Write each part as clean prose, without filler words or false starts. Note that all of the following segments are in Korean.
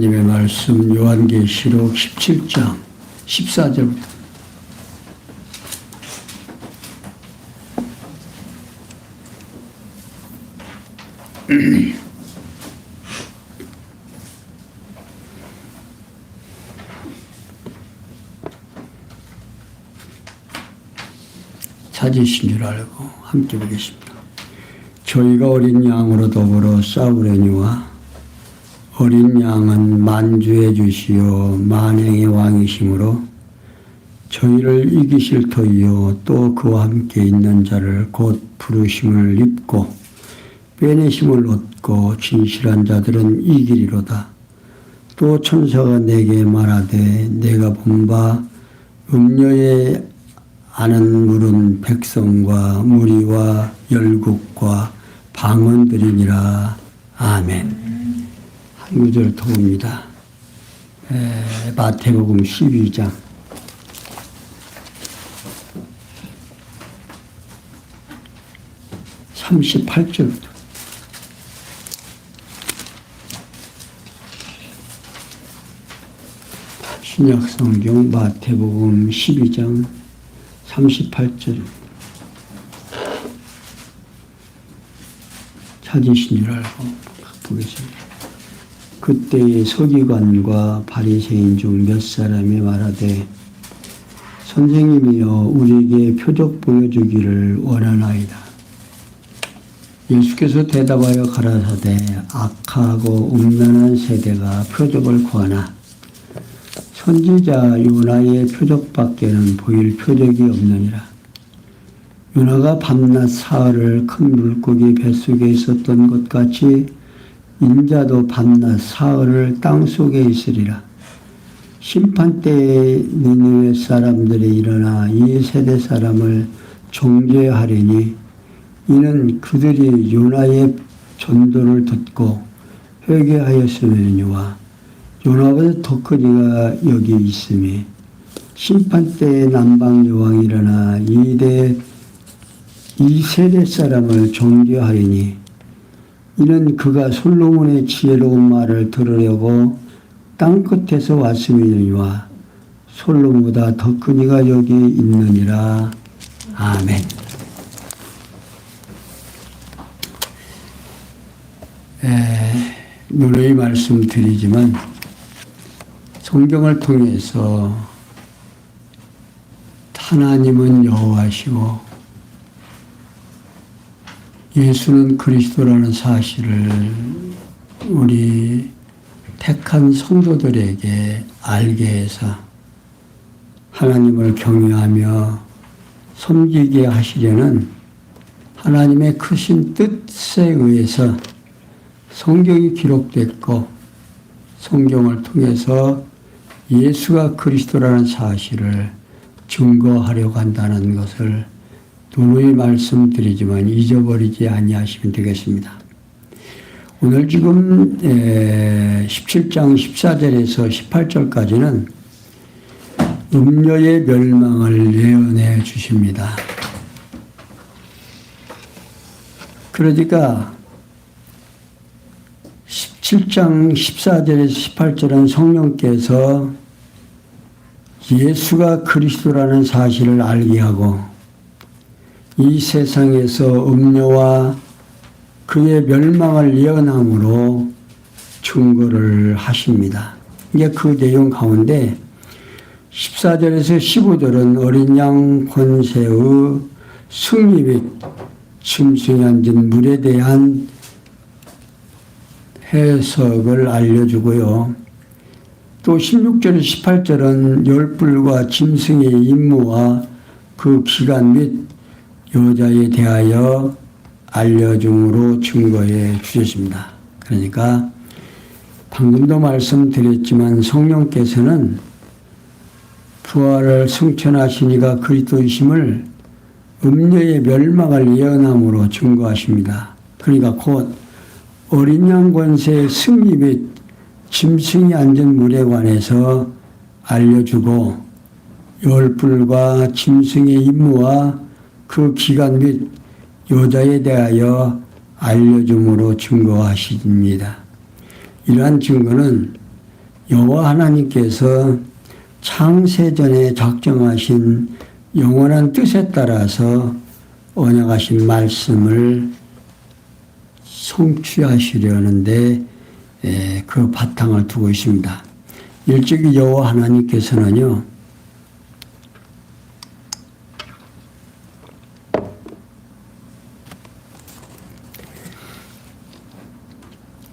하나님의 말씀 요한계시록 17장 14절부터 찾으신 줄 알고 함께 보겠습니다. 저희가 어린 양으로 더불어 싸우려니와 어린 양은 만주의 주시요 만행의 왕이시므로 저희를 이기실 터이요 또 그와 함께 있는 자를 곧 부르심을 입고 빼내심을 얻고 진실한 자들은 이기리로다. 또 천사가 내게 말하되 내가 본 바 음녀에 아는 물은 백성과 무리와 열국과 방언들이니라. 아멘. 한 구절 더 봅니다. 마태복음 12장 38절부터 신약성경 마태복음 12장 38절 찾으신 줄 알고 보겠습니다. 그때의 서기관과 바리새인 중 몇 사람이 말하되 선생님이여 우리에게 표적 보여주기를 원하나이다. 예수께서 대답하여 가라사대 악하고 음란한 세대가 표적을 구하나 선지자 요나의 표적밖에는 보일 표적이 없느니라. 요나가 밤낮 사흘을 큰 물고기 뱃속에 있었던 것 같이 인자도 밤낮 사흘을 땅속에 있으리라. 심판때에 니느웨 사람들이 일어나 이 세대 사람을 정죄하리니 이는 그들이 요나의 전도를 듣고 회개하였음이니와 요나보다 더 큰 이가 여기 있으니 심판때에 남방 여왕이 일어나 이 세대 사람을 정죄하리니 이는 그가 솔로몬의 지혜로운 말을 들으려고 땅끝에서 왔음이니와 솔로몬보다 더 큰 이가 여기 있느니라. 아멘. 누누이 말씀드리지만 성경을 통해서 하나님은 여호와시고 예수는 그리스도라는 사실을 우리 택한 성도들에게 알게 해서 하나님을 경외하며 섬기게 하시려는 하나님의 크신 뜻에 의해서 성경이 기록됐고 성경을 통해서 예수가 그리스도라는 사실을 증거하려고 한다는 것을 누누이 말씀드리지만 잊어버리지 아니하시면 되겠습니다. 오늘 지금 17장 14절에서 18절까지는 음녀의 멸망을 예언해 주십니다. 그러니까 17장 14절에서 18절은 성령께서 예수가 그리스도라는 사실을 알게 하고 이 세상에서 음녀와 그의 멸망을 예언함으로 증거를 하십니다. 이게 그 내용 가운데 14절에서 15절은 어린 양 권세의 승리 및 짐승이 앉은 물에 대한 해석을 알려주고요. 또 16절, 18절은 열불과 짐승의 임무와 그 기간 및 여자에 대하여 알려줌으로 증거해 주셨습니다. 그러니까 방금도 말씀드렸지만 성령께서는 부활을 승천하신 이가 그리스도이심을 음녀의 멸망을 예언함으로 증거하십니다. 그러니까 곧 어린 양 권세의 승리 및 짐승이 앉은 물에 관해서 알려주고 열불과 짐승의 임무와 그 기간 및 여자에 대하여 알려줌으로 증거하십니다. 이러한 증거는 여호와 하나님께서 창세전에 작정하신 영원한 뜻에 따라서 언약하신 말씀을 성취하시려는데 그 바탕을 두고 있습니다. 일찍이 여호와 하나님께서는요,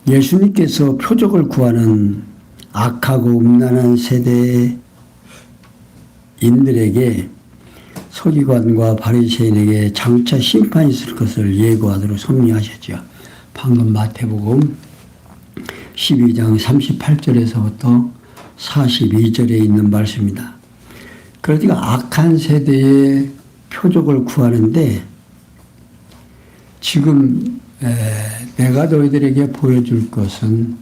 예수님께서 표적을 구하는 악하고 음란한 세대인들에게 서기관과 바리새인에게 장차 심판이 있을 것을 예고하도록 섭리하셨죠. 방금 마태복음 12장 38절에서부터 42절에 있는 말씀입니다. 그러니까 악한 세대의 표적을 구하는데 지금 내가 너희들에게 보여줄 것은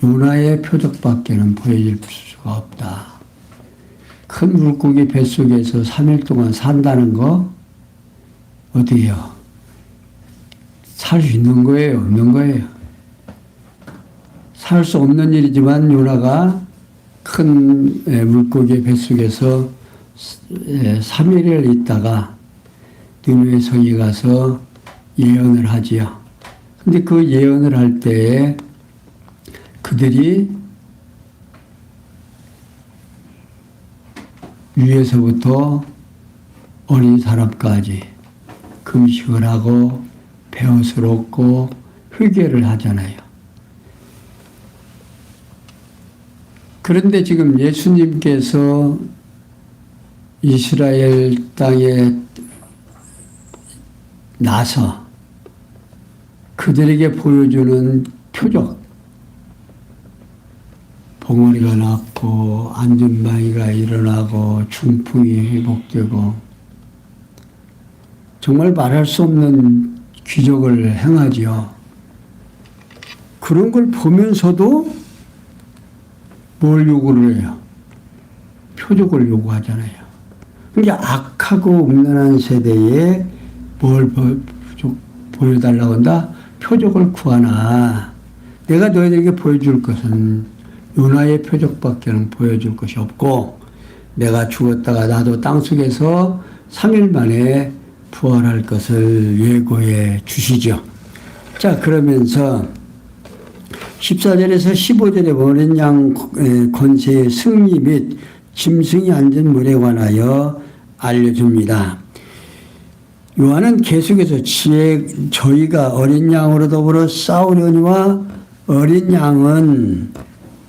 요나의 표적밖에는 보여줄 수가 없다. 큰 물고기 뱃속에서 3일 동안 산다는 거 어디에요? 살 수 있는 거예요? 없는 거예요? 살 수 없는 일이지만 요나가 큰 물고기 뱃속에서 3일을 있다가 니느웨 성에 가서 예언을 하지요. 근데 그 예언을 할 때에 그들이 위에서부터 어린 사람까지 금식을 하고 배옷을 얻고 회개를 하잖아요. 그런데 지금 예수님께서 이스라엘 땅에 나서 그들에게 보여주는 표적, 봉오리가 났고 안전방위가 일어나고 중풍이 회복되고 정말 말할 수 없는 기적을 행하지요. 그런 걸 보면서도 뭘 요구를 해요? 표적을 요구하잖아요. 그러니까 악하고 음란한 세대에 뭘 보여달라고 한다? 표적을 구하나. 내가 너희들에게 보여줄 것은 요나의 표적밖에는 보여줄 것이 없고 내가 죽었다가 나도 땅속에서 3일 만에 부활할 것을 예고해 주시죠. 자, 그러면서 14절에서 15절에 어린 양 권세의 승리 및 짐승이 앉은 물에 관하여 알려줍니다. 요한은 계속해서 저희가 어린 양으로 더불어 싸우려니와 어린 양은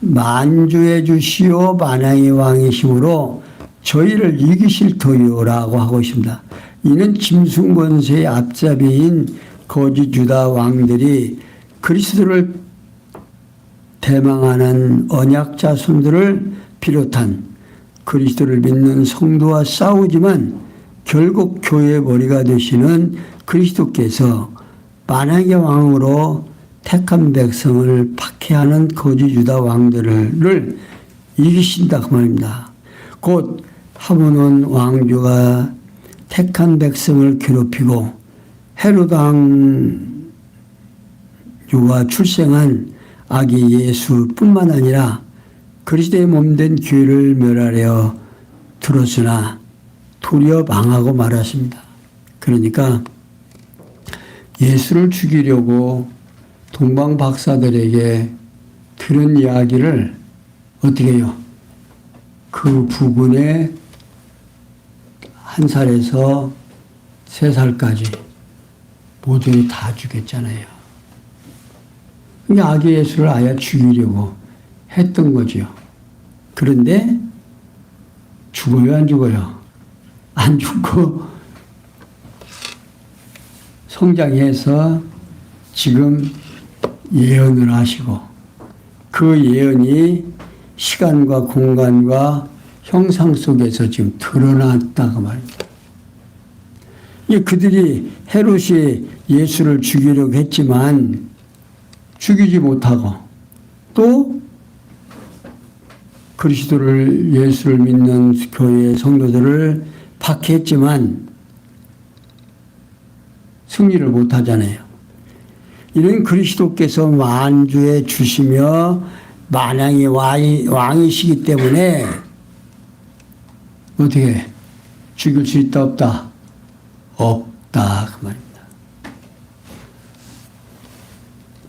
만주의 주시오 만왕의 왕이심으로 저희를 이기실 터요라고 하고 있습니다. 이는 짐승 권세의 앞잡이인 거짓 유다 왕들이 그리스도를 대망하는 언약 자손들을 비롯한 그리스도를 믿는 성도와 싸우지만 결국 교회의 머리가 되시는 그리스도께서 만왕의 왕으로 택한 백성을 박해하는 거짓 유다 왕들을 이기신다 그 말입니다. 곧 하모논 왕조가 택한 백성을 괴롭히고 헤롯 왕조가 출생한 아기 예수뿐만 아니라 그리스도의 몸된 교회를 멸하려 들었으나 도리어 망하고 말았습니다. 그러니까 예수를 죽이려고 동방 박사들에게 들은 이야기를 어떻게 해요? 그 부분에 1살에서 3살까지 모두 다 죽였잖아요. 그러니까 아기 예수를 아예 죽이려고 했던 거죠. 그런데 죽어요, 안 죽어요? 안 죽고 성장해서 지금 예언을 하시고 그 예언이 시간과 공간과 형상 속에서 지금 드러났다고 말입니다. 그들이 헤롯이 예수를 죽이려고 했지만 죽이지 못하고 또 그리스도를 예수를 믿는 교회의 성도들을 박해했지만 승리를 못하잖아요. 이는 그리스도께서 만주에 주시며 만왕의 왕이시기 때문에 어떻게 죽일 수 있다 없다? 없다 그 말입니다.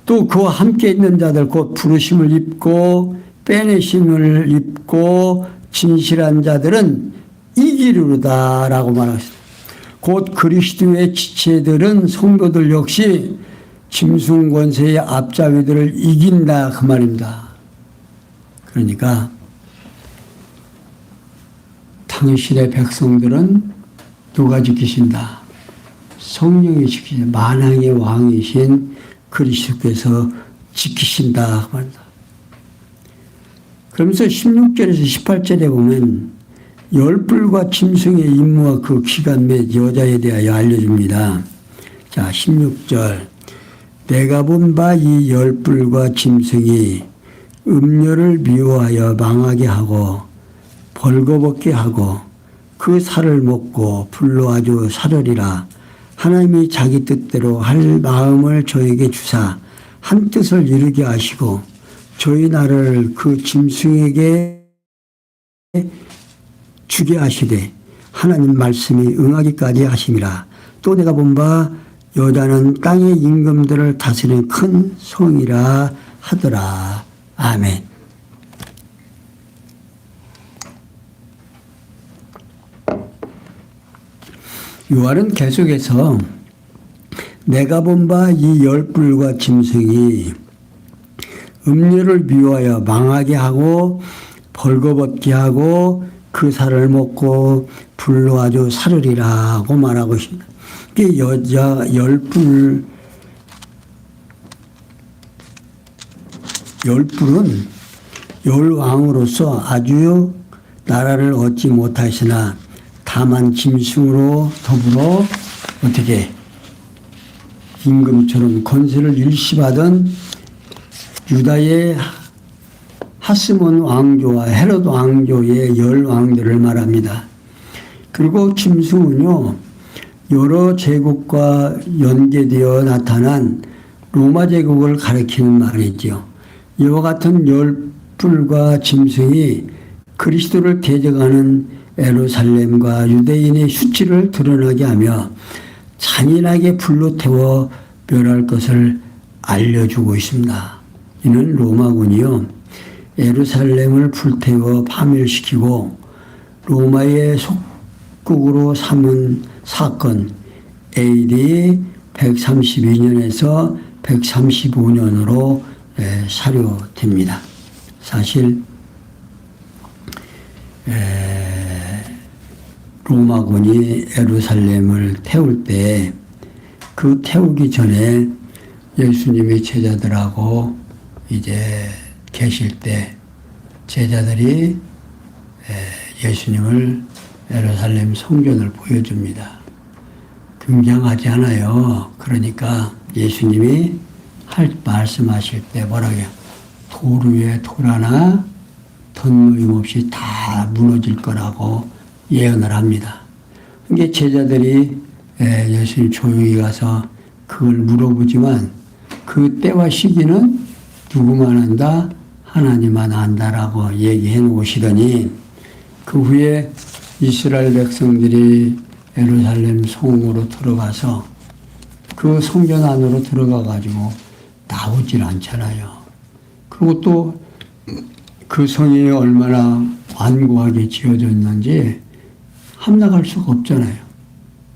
또 그와 함께 있는 자들 곧 부르심을 입고 빼내심을 입고 진실한 자들은 이기리로다라고 말하셨습니다. 곧 그리스도의 지체들은 성도들 역시 짐승 권세의 앞잡이들을 이긴다 그 말입니다. 그러니까 당신의 백성들은 누가 지키신다? 성령이 지키신다. 만왕의 왕이신 그리스도께서 지키신다 그 말입니다. 그러면서 16절에서 18절에 보면 열불과 짐승의 임무와 그 기간 및 여자에 대하여 알려줍니다. 자, 16절. 내가 본 바 이 열불과 짐승이 음녀를 미워하여 망하게 하고 벌거벗게 하고 그 살을 먹고 불로 아주 사르리라. 하나님이 자기 뜻대로 할 마음을 저에게 주사 한 뜻을 이루게 하시고 저희 나라를 그 짐승에게 주게 하시되 하나님 말씀이 응하기까지 하심이라. 또 내가 본 바 여자는 땅의 임금들을 다스리는 큰 성이라 하더라. 아멘. 요한은 계속해서 내가 본 바 이 열불과 짐승이 음료를 미워하여 망하게 하고 벌거벗게 하고 그 살을 먹고 불로 아주 사르리라고 말하고 있습니다. 이게 여자 열불은 열왕으로서 아주 나라를 얻지 못하시나 다만 짐승으로 더불어 어떻게 임금처럼 권세를 일시받은 유다의 하스몬 왕조와 헤롯 왕조의 열 왕들을 말합니다. 그리고 짐승은요 여러 제국과 연계되어 나타난 로마 제국을 가리키는 말이죠. 이와 같은 열불과 짐승이 그리스도를 대적하는 예루살렘과 유대인의 수치를 드러나게 하며 잔인하게 불로 태워 멸할 것을 알려주고 있습니다. 이는 로마군이요 예루살렘을 불태워 파멸시키고 로마의 속국으로 삼은 사건 AD 132년에서 135년으로 사료됩니다. 사실 로마군이 예루살렘을 태울 때 그 태우기 전에 예수님의 제자들하고 이제 계실 때 제자들이 예수님을 예루살렘 성전을 보여줍니다. 굉장하지 않아요. 그러니까 예수님이 말씀하실 때 뭐라고 해요? 돌 위에 돌 하나 덧모임 없이 다 무너질 거라고 예언을 합니다. 이게 제자들이 예수님 조용히 가서 그걸 물어보지만 그 때와 시기는 누구만 안다? 하나님만 안다라고 얘기해 놓으시더니 그 후에 이스라엘 백성들이 예루살렘 성으로 들어가서 그 성전 안으로 들어가 가지고 나오질 않잖아요. 그리고 또 그 성이 얼마나 완고하게 지어졌는지 함락할 수가 없잖아요.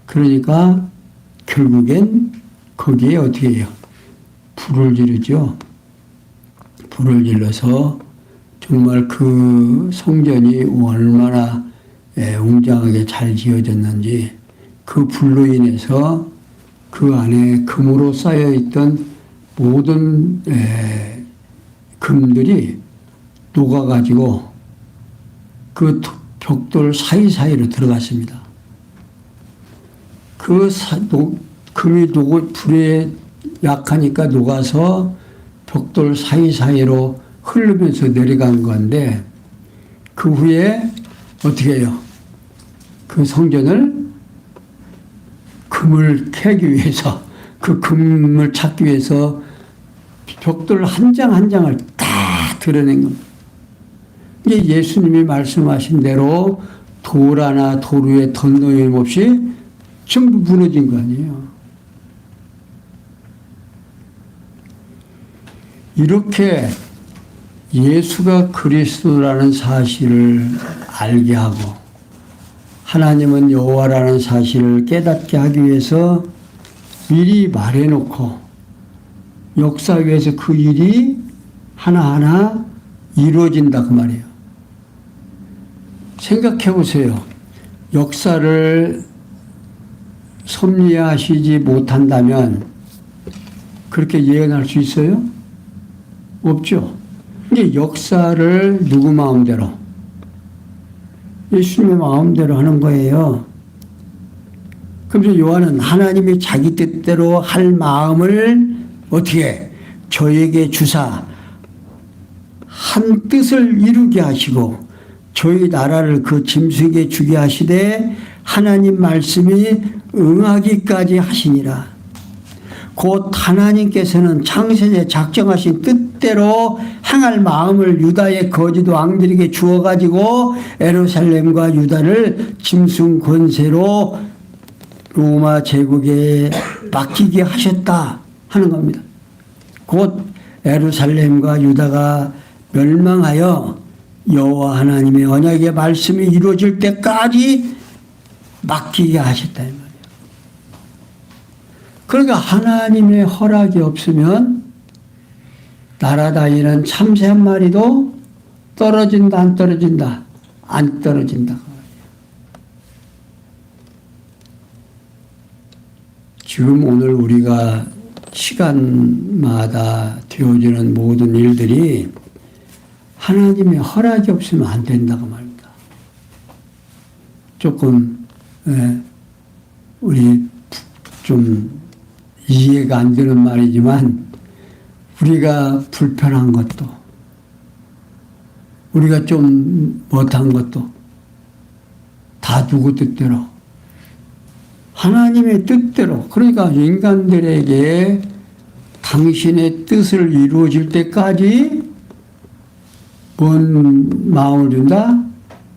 그러니까 결국엔 거기에 어떻게 해요? 불을 지르죠. 불을 질러서 정말 그 성전이 얼마나 웅장하게 잘 지어졌는지 그 불로 인해서 그 안에 금으로 쌓여있던 모든 금들이 녹아가지고 그 벽돌 사이사이로 들어갔습니다. 금이 불에 약하니까 녹아서 벽돌 사이사이로 흐르면서 내려간 건데 그 후에 어떻게 해요? 그 성전을 금을 캐기 위해서 그 금을 찾기 위해서 벽돌 한 장 한 장을 다 드러낸 겁니다. 이게 예수님이 말씀하신 대로 도라나 도루에 덧놓임 없이 전부 무너진 거 아니에요. 이렇게 예수가 그리스도라는 사실을 알게 하고 하나님은 여호와라는 사실을 깨닫게 하기 위해서 미리 말해놓고 역사 위에서 그 일이 하나하나 이루어진다 그 말이에요. 생각해 보세요. 역사를 섭리하시지 못한다면 그렇게 예언할 수 있어요? 없죠. 이게 역사를 누구 마음대로? 예수님의 마음대로 하는 거예요. 그래서 요한은 하나님이 자기 뜻대로 할 마음을 어떻게 저에게 주사 한 뜻을 이루게 하시고 저희 나라를 그 짐승에게 주게 하시되 하나님 말씀이 응하기까지 하시니라. 곧 하나님께서는 창세에 작정하신 뜻대로 행할 마음을 유다의 거짓 왕들에게 주어가지고 예루살렘과 유다를 짐승 권세로 로마 제국에 맡기게 하셨다 하는 겁니다. 곧 예루살렘과 유다가 멸망하여 여호와 하나님의 언약의 말씀이 이루어질 때까지 맡기게 하셨다 이 말이에요. 그러니까 하나님의 허락이 없으면 날아다니는 참새 한 마리도 떨어진다 안 떨어진다? 안 떨어진다. 지금 오늘 우리가 시간마다 되어지는 모든 일들이 하나님의 허락이 없으면 안 된다고 말입니다. 조금 우리 좀 이해가 안 되는 말이지만 우리가 불편한 것도 우리가 좀 못한 것도 다 누구 뜻대로 하나님의 뜻대로 그러니까 인간들에게 당신의 뜻을 이루어질 때까지 뭔 마음을 준다?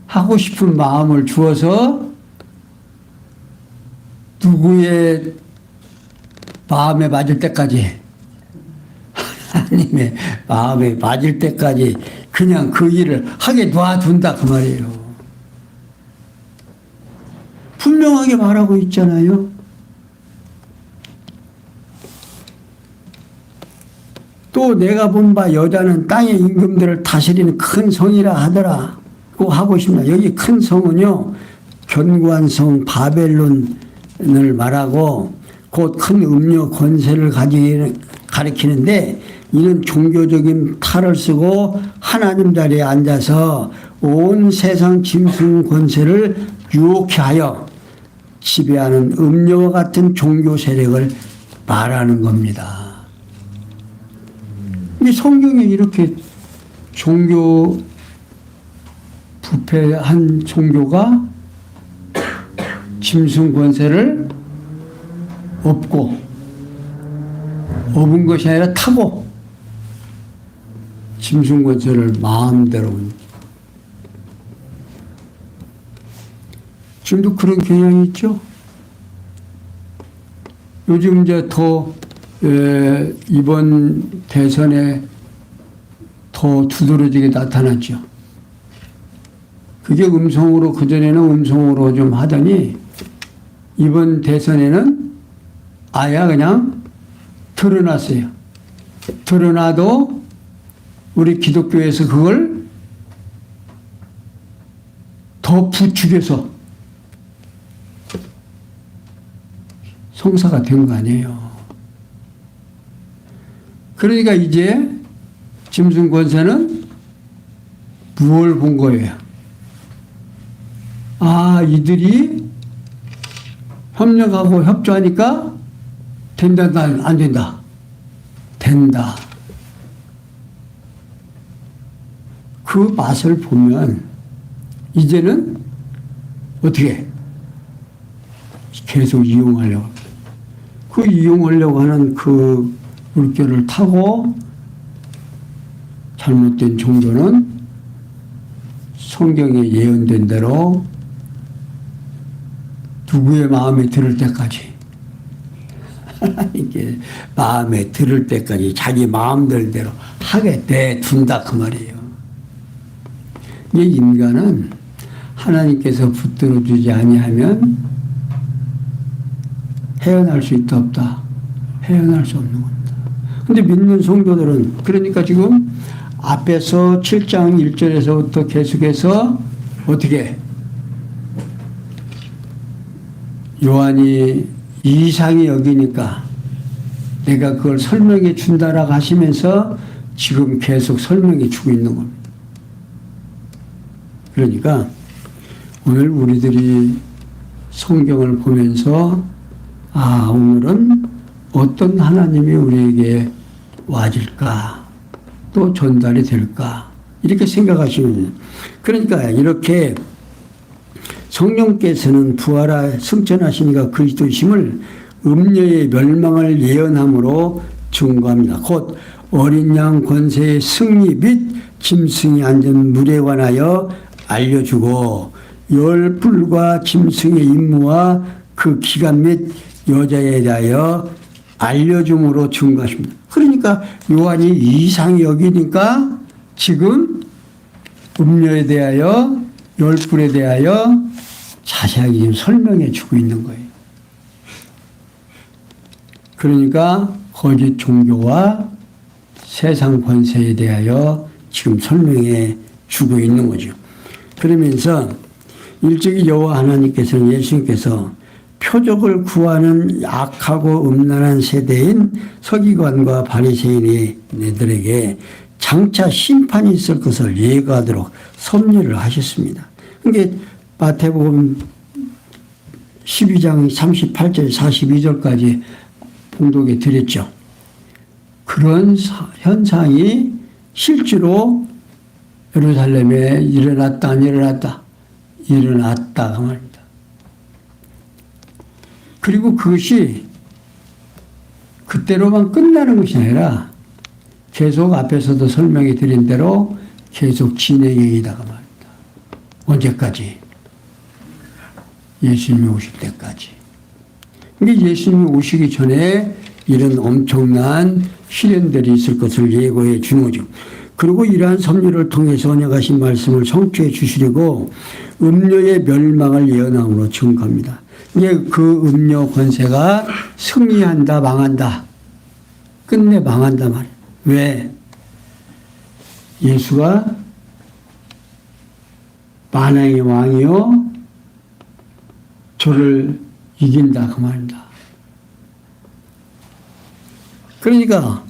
하고 싶은 마음을 주어서 누구의 마음에 맞을 때까지 하나님의 마음에 맞을 때까지 그냥 그 일을 하게 놔둔다 그 말이에요. 분명하게 말하고 있잖아요. 또 내가 본 바 여자는 땅의 임금들을 다스리는 큰 성이라 하더라. 꼭 하고 싶나. 여기 큰 성은요. 견고한 성 바벨론을 말하고 곧 큰 음료 권세를 가리키는데 이는 종교적인 탈을 쓰고 하나님 자리에 앉아서 온 세상 짐승 권세를 유혹해 하여 지배하는 음료와 같은 종교 세력을 말하는 겁니다. 이 성경에 이렇게 종교 부패한 종교가 짐승 권세를 업고 업은 것이 아니라 타고 짐승 권세를 마음대로 지금도 그런 경향이 있죠. 요즘 이제 더 이번 대선에 더 두드러지게 나타났죠. 그게 음성으로 그전에는 음성으로 좀 하더니 이번 대선에는 아예 그냥 드러났어요. 드러나도 우리 기독교에서 그걸 더 부추겨서 성사가 된 거 아니에요. 그러니까 이제 짐승 권세는 무엇을 본 거예요? 아, 이들이 협력하고 협조하니까 된다, 안 된다? 된다. 그 맛을 보면 이제는 어떻게 계속 이용하려고 그 이용하려고 하는 그 물결을 타고 잘못된 종교는 성경에 예언된 대로 누구의 마음에 들을 때까지 이게 마음에 들을 때까지 자기 마음대로 하게 내둔다 그 말이에요. 이 인간은 하나님께서 붙들어 주지 아니하면 헤어날 수 있다 없다. 헤어날 수 없는 겁니다. 근데 믿는 성도들은 그러니까 지금 앞에서 7장 1절에서부터 계속해서 어떻게 요한이 이상히 여기니까 내가 그걸 설명해 준다라고 하시면서 지금 계속 설명해 주고 있는 겁니다. 그러니까 오늘 우리들이 성경을 보면서 오늘은 어떤 하나님이 우리에게 와질까 또 전달이 될까 이렇게 생각하시면 그러니까 이렇게 성령께서는 부활하 승천하시니가 그리스도이심을 음녀의 멸망을 예언함으로 증거합니다. 곧 어린 양 권세의 승리 및 짐승이 앉은 물에 관하여 알려주고 열불과 짐승의 임무와 그 기간 및 여자에 대하여 알려줌으로 증거하십니다. 그러니까 요한이 이상히 여기니까 지금 음녀에 대하여 열불에 대하여 자세하게 지금 설명해 주고 있는 거예요. 그러니까 거짓 종교와 세상 권세에 대하여 지금 설명해 주고 있는 거죠. 그러면서 일찍이 여호와 하나님께서는 예수님께서 표적을 구하는 악하고 음란한 세대인 서기관과 바리새인들에게 장차 심판이 있을 것을 예고하도록 섭리를 하셨습니다. 그러니까 마태복음 12장 38절 42절까지 봉독해 드렸죠. 그런 현상이 실제로 예루살렘에 일어났다 안 일어났다? 일어났다 그 말입니다. 그리고 그것이 그때로만 끝나는 것이 아니라 계속 앞에서도 설명해 드린 대로 계속 진행형이다 그 말입니다. 언제까지? 예수님이 오실 때까지. 근데 예수님이 오시기 전에 이런 엄청난 시련들이 있을 것을 예고해 주는 거죠. 그리고 이러한 섭리를 통해서 언약하신 말씀을 성취해 주시려고 음녀의 멸망을 예언함으로 증거합니다. 이제 그 음녀 권세가 승리한다, 망한다. 끝내 망한다 말이에요. 왜? 예수가 만왕의 왕이요 저를 이긴다 그 말입니다. 그러니까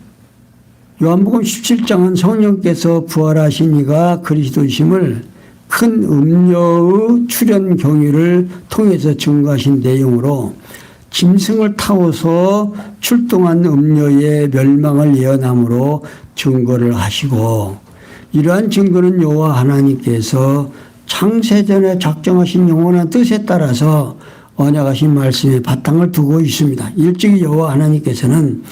요한복음 17장은 성령께서 부활하신 이가 그리스도이심을 큰 음녀의 출현 경위를 통해서 증거하신 내용으로 짐승을 타고서 출동한 음녀의 멸망을 예언함으로 증거를 하시고 이러한 증거는 여호와 하나님께서 창세전에 작정하신 영원한 뜻에 따라서 언약하신 말씀에 바탕을 두고 있습니다. 일찍이 여호와 하나님께서는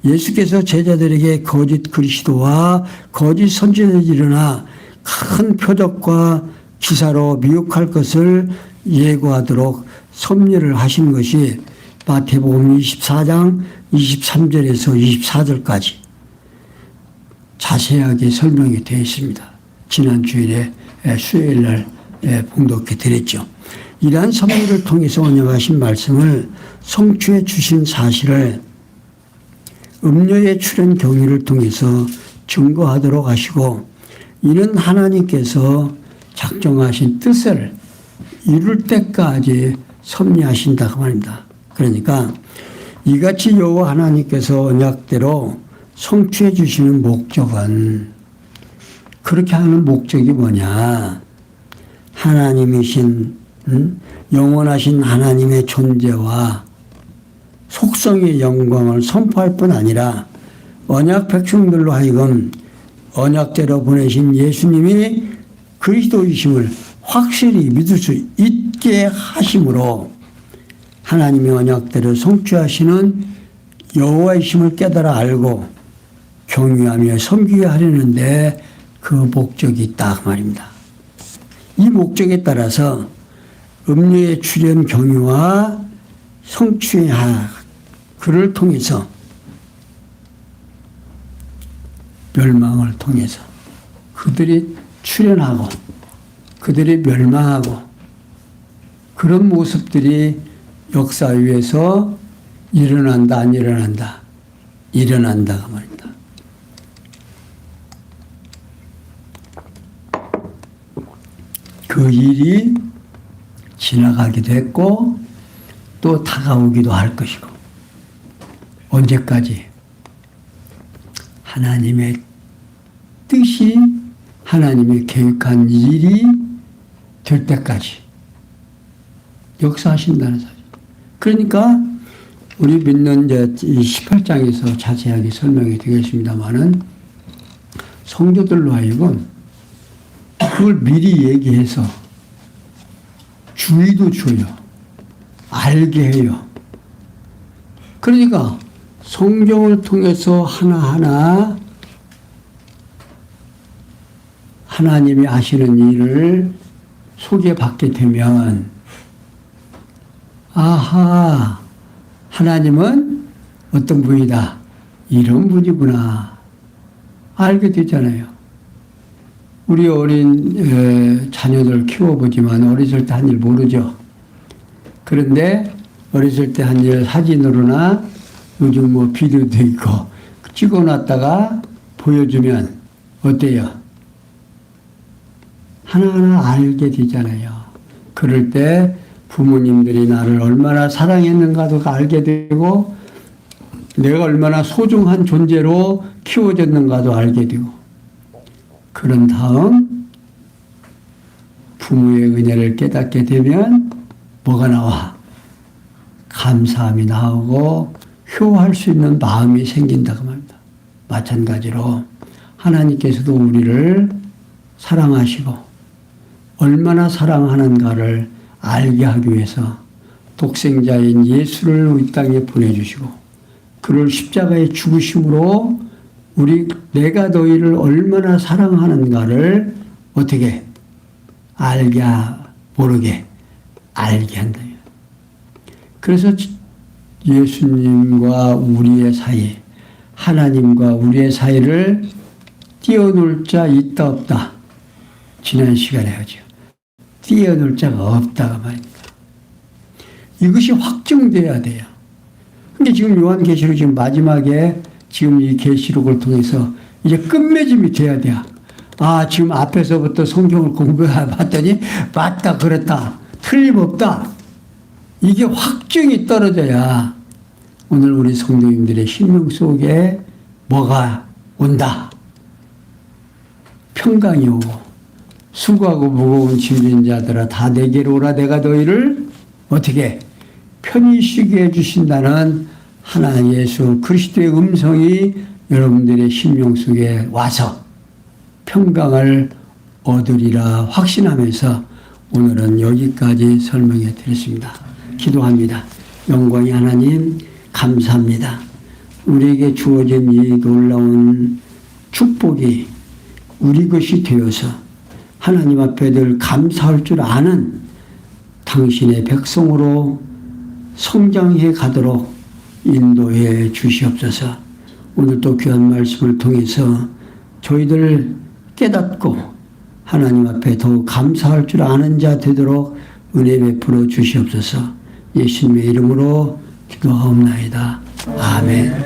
예수께서 제자들에게 거짓 그리스도와 거짓 선지자들이 일어나 큰 표적과 기사로 미혹할 것을 예고하도록 섭리를 하신 것이 마태복음 24장 23절에서 24절까지 자세하게 설명이 되어 있습니다. 지난 주일에 수요일 날 봉독해 드렸죠. 이러한 섭리를 통해서 언약하신 말씀을 성취해 주신 사실을 음녀의 출현 경위를 통해서 증거하도록 하시고 이는 하나님께서 작정하신 뜻을 이룰 때까지 섭리하신다 그 말입니다. 그러니까 이같이 여호와 하나님께서 언약대로 성취해 주시는 목적은 그렇게 하는 목적이 뭐냐? 하나님이신 영원하신 하나님의 존재와 속성의 영광을 선포할 뿐 아니라 언약 백성들로 하여금 언약대로 보내신 예수님이 그리스도이심을 확실히 믿을 수 있게 하심으로 하나님의 언약대로 성취하시는 여호와이심을 깨달아 알고 경유하며 섬기게 하려는데 그 목적이 있다 그 말입니다. 이 목적에 따라서 음료의 출현 경유와 성추의 그를 통해서 멸망을 통해서 그들이 출현하고 그들이 멸망하고 그런 모습들이 역사 위에서 일어난다 안 일어난다? 일어난다 그 말입니다. 그 일이 지나가기도 했고 또 다가오기도 할 것이고 언제까지? 하나님의 뜻이 하나님의 계획한 일이 될 때까지 역사하신다는 사실. 그러니까 우리 믿는 이제 18장에서 자세하게 설명이 되겠습니다만은 성도들로 하여금 그걸 미리 얘기해서 주의도 줘요. 알게 해요. 그러니까 성경을 통해서 하나하나 하나님이 하시는 일을 소개받게 되면 아하, 하나님은 어떤 분이다. 이런 분이구나. 알게 되잖아요. 우리 어린 자녀들 키워보지만 어렸을 때 한 일 모르죠. 그런데 어렸을 때 한 일 사진으로나 요즘 뭐 비디오도 있고 찍어놨다가 보여주면 어때요? 하나하나 알게 되잖아요. 그럴 때 부모님들이 나를 얼마나 사랑했는가도 알게 되고 내가 얼마나 소중한 존재로 키워졌는가도 알게 되고 그런 다음 부모의 은혜를 깨닫게 되면 뭐가 나와? 감사함이 나오고 효할 수 있는 마음이 생긴다고 합니다. 마찬가지로 하나님께서도 우리를 사랑하시고 얼마나 사랑하는가를 알게 하기 위해서 독생자인 예수를 이 땅에 보내주시고 그를 십자가에 죽으심으로 내가 너희를 얼마나 사랑하는가를 어떻게 알게 모르게 알게 한다. 그래서 예수님과 우리의 사이, 하나님과 우리의 사이를 띄워놓을 자 있다 없다. 지난 시간에 하죠. 띄워놓을 자가 없다가 말입니다. 이것이 확정돼야 돼요. 근데 지금 요한계시록 지금 마지막에 지금 이 계시록을 통해서 이제 끝맺음이 돼야 돼요. 아, 지금 앞에서부터 성경을 공부해봤더니 맞다, 그렇다, 틀림없다. 이게 확증이 떨어져야 오늘 우리 성도님들의 심령 속에 뭐가 온다. 평강이 오고 수고하고 무거운 짐진 자들아 다 내게로 오라 내가 너희를 어떻게 편히 쉬게 해주신다는 하나 예수 그리스도의 음성이 여러분들의 심령 속에 와서 평강을 얻으리라 확신하면서 오늘은 여기까지 설명해 드렸습니다. 기도합니다. 영광의 하나님 감사합니다. 우리에게 주어진 이 놀라운 축복이 우리 것이 되어서 하나님 앞에 늘 감사할 줄 아는 당신의 백성으로 성장해 가도록 인도해 주시옵소서. 오늘 또 귀한 말씀을 통해서 저희들 깨닫고 하나님 앞에 더욱 감사할 줄 아는 자 되도록 은혜 베풀어 주시옵소서. 예수님의 이름으로 기도하옵나이다. 아멘.